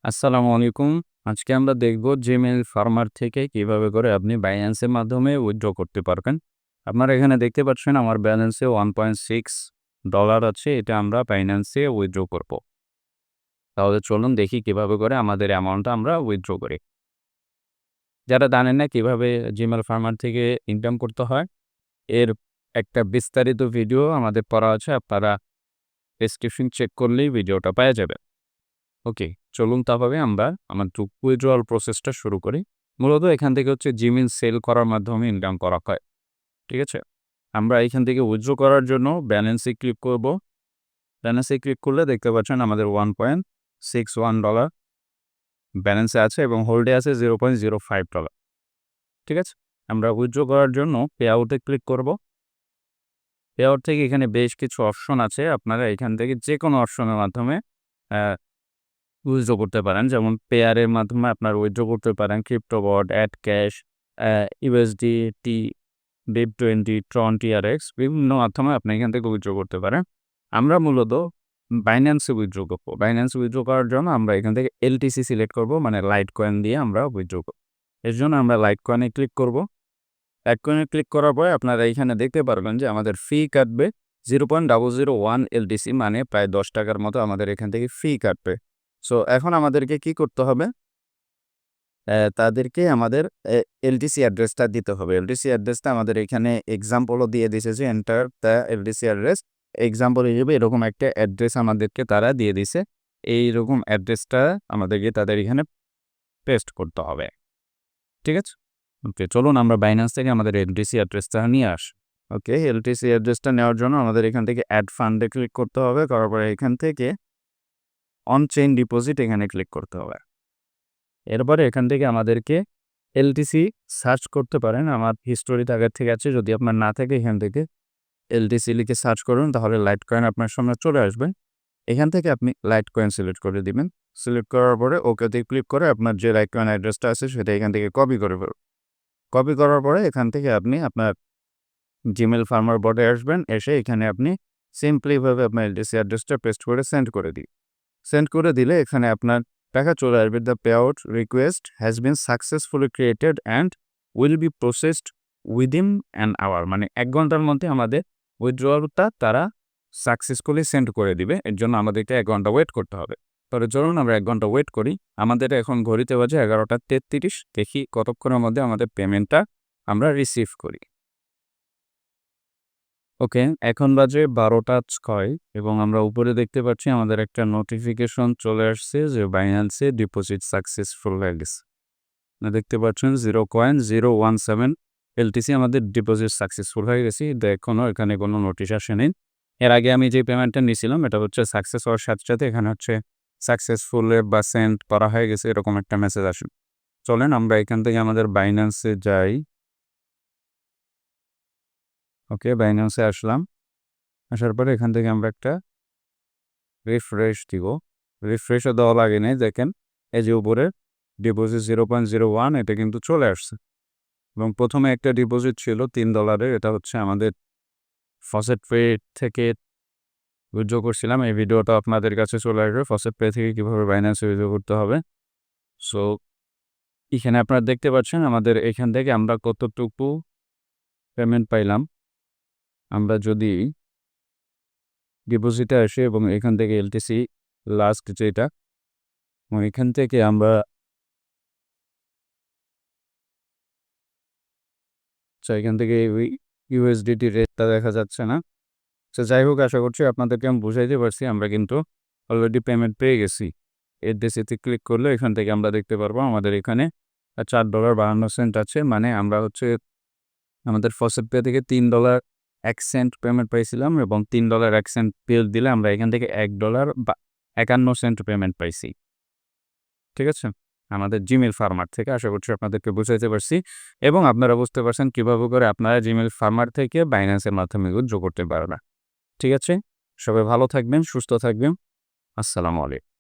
আসসালামু আলাইকুম। আজকে আমরা দেখব জিমেইল ফার্মার থেকে কিভাবে করে আপনি বাইন্যান্সের মাধ্যমে উইথড্র করতে পারবেন। আপনারা এখানে দেখতে পাচ্ছেন আমার ব্যালেন্সে $1.6 আছে। এটা আমরা বাইন্যান্সে উইথড্র করব। তাহলে চলুন দেখি কিভাবে করে আমাদের অ্যামাউন্টটা আমরা উইথড্র করি। যারা জানেন না কিভাবে জিমেইল ফার্মার থেকে ইনকাম করতে হয়, এর একটা বিস্তারিত ভিডিও আমাদের করা আছে। আপনারা ডেসক্রিপশন চেক করলেই ভিডিওটা পেয়ে যাবেন। ওকে, চলুন তাহলে আমরা আমাদের উইথড্রয়াল প্রসেসটা শুরু করি। মূলত এখান থেকে হচ্ছে জিমেইল সেল করার মাধ্যমে ইনকাম করা হয়। ঠিক আছে? আমরা এখান থেকে উইথড্র করার জন্য ব্যালেন্সে ক্লিক করব। ব্যালেন্সে ক্লিক করলে দেখতে পাচ্ছেন আমাদের $1.61 ব্যালেন্সে আছে এবং হোল্ডে আছে $0.05। ঠিক আছে? আমরা উইথড্র করার জন্য পে আউটে ক্লিক করব। পে আউট থেকে এখানে বেশ কিছু অপশন আছে। আপনারা এখান থেকে যেকোনো অপশনের মাধ্যমে উইথড্র করতে পারেন। যেমন পেয়ারের মাধ্যমে আপনার উইথড্র করতে পারেন ক্রিপ্টোবট, add cash, USDT, BIP20, ট্রন TRX বিভিন্ন মাধ্যমে আপনি এখান থেকে উইথড্র করতে পারেন। আমরা মূলত বাইন্যান্সে উইথড্র করব। বাইন্যান্সে উইথড্র করার জন্য আমরা এখান থেকে LTC সিলেক্ট করব, মানে লাইট কয়েন দিয়ে আমরা উইথড্র করব। এর জন্য আমরা লাইট কয়েনে ক্লিক করব। লাইট কয়েনে ক্লিক করার পরে আপনারা এখানে দেখতে পারবেন যে আমাদের ফি কাটবে 0.001 LTC, মানে প্রায় $10 মতো আমাদের এখান থেকে ফি কাটবে। সো এখন আমাদেরকে কি করতে হবে? তাদেরকে আমাদের LTC অ্যাড্রেসটা দিতে হবে। LTC অ্যাড্রেসটা আমাদের এখানে এক্সাম্পলও দিয়ে দিছে যে enter the LTC address. Example হিসেবে এরকম একটা অ্যাড্রেস আমাদেরকে তারা দিয়ে দিছে। এইরকম অ্যাড্রেসটা আমাদেরকে তাদের এখানে পেস্ট করতে হবে। ঠিক আছে? ওকে, চলুন আমরা বাইন্যান্স থেকে আমাদের LTC অ্যাড্রেসটা নিয়ে আসি। ওকে, LTC অ্যাড্রেসটা নেওয়ার জন্য আমাদের এখান থেকে অ্যাড ফান্ডে ক্লিক করতে হবে। করার পরে এখান থেকে অন চেইন ডিপোজিট এখানে ক্লিক করতে হবে। এরপরে এখান থেকে আমাদেরকে LTC সার্চ করতে পারেন। আমার হিস্টোরিতে আগের থেকে আছে। যদি আপনার না থাকে এখান থেকে LTC লিখে সার্চ করুন, তাহলে লাইট কয়েন আপনার সামনে চলে আসবে। এখান থেকে আপনি লাইট কয়েন সিলেক্ট করে দিবেন। সিলেক্ট করার পরে ওকেতে ক্লিক করে আপনার যে লাইট কয়েন অ্যাড্রেসটা আছে সেটা এখান থেকে কপি করে ফেলুন। কপি করার পরে এখান থেকে আপনি আপনার জিমেইল ফার্মার বটে আসবেন। এসে এখানে আপনি সিম্পলিভাবে আপনার LTC অ্যাড্রেসটা পেস্ট করে সেন্ড করে দিন। সেন্ড করে দিলে এখানে আপনার টাকা চলে আসবে। The payout request has been successfully created and will be processed within an hour, মানে 1 ঘন্টার মধ্যে আমাদের উইথড্রয়ালটা তারা সাকসেসফুলি সেন্ড করে দিবে। এর জন্য আমাদেরকে 1 ঘন্টা ওয়েট করতে হবে। তবে চলুন আমরা 1 ঘন্টা ওয়েট করি। আমাদের এখন ঘড়িতে বাজে 11টা 33। দেখি কতক্ষণের মধ্যে আমাদের পেমেন্টটা আমরা রিসিভ করি। ওকে, এখন বাজে 12টা 6 এবং আমরা উপরে দেখতে পাচ্ছি আমাদের একটা নোটিফিকেশন চলে আসছে যে বাইন্যান্সে ডিপোজিট সাকসেসফুল হয়ে গেছে। দেখতে পাচ্ছেন 0.017 LTC আমাদের ডিপোজিট সাকসেসফুল হয়ে গেছে। এখনও এখানে কোনো নোটিশ আসেনি। এর আগে আমি যে পেমেন্টটা নিয়েছিলাম এটা হচ্ছে সাকসেস হওয়ার সাথে সাথে এখানে হচ্ছে সাকসেসফুল বা সেন্ড করা হয়ে গেছে এরকম একটা মেসেজ আসে। চলেন আমরা এখান থেকে আমাদের বাইন্যান্সে যাই। ওকে, বাইন্যান্সে আসলাম। আসার পরে এখান থেকে আমরা একটা রিফ্রেশ দিব। রিফ্রেশও দেওয়া লাগে নাই। দেখেন এই যে উপরে ডিপোজিট 0.01 এটা কিন্তু চলে আসছে এবং প্রথমে একটা ডিপোজিট ছিল $3। এটা হচ্ছে আমাদের ফসেট পে থেকে উইথড্র করছিলাম। এই ভিডিওটা আপনাদের কাছে চলে আসবে ফসেট পে থেকে কীভাবে বাইন্যান্সে উইথড্র করতে হবে। সো এখানে আপনারা দেখতে পাচ্ছেন আমাদের এখান থেকে আমরা কতটুকু পেমেন্ট পাইলাম। আমরা যদি ডিপোজিটে আসি এবং এখান থেকে LTC লাস্ট যেটা, এখান থেকে আমরা এখান থেকে USDT রেটটা দেখা যাচ্ছে না। তো যাই হোক, আশা করছি আপনাদেরকে আমি বুঝাইতে পারছি। আমরা কিন্তু অলরেডি পেমেন্ট পেয়ে গেছি। LTCতে ক্লিক করলে এখান থেকে আমরা দেখতে পারবো আমাদের এখানে $4.52 আছে। মানে আমরা হচ্ছে আমাদের ফসেট পে থেকে $3.01 পেমেন্ট পাইছিলাম এবং $3.01 বিল দিলে আমরা এখান থেকে $1.51 পেমেন্ট পাইছি। ঠিক আছে? আমাদের জিমেইল ফার্মার থেকে। আশা করছি আপনাদেরকে বুঝাইতে পারছি এবং আপনারা বুঝতে পারছেন কীভাবে করে আপনারা জিমেইল ফার্মার থেকে বাইন্যান্সের মাধ্যমে উইথড্র করতে পারবেন। ঠিক আছে? সবাই ভালো থাকবেন, সুস্থ থাকবেন। আসসালামু আলাইকুম।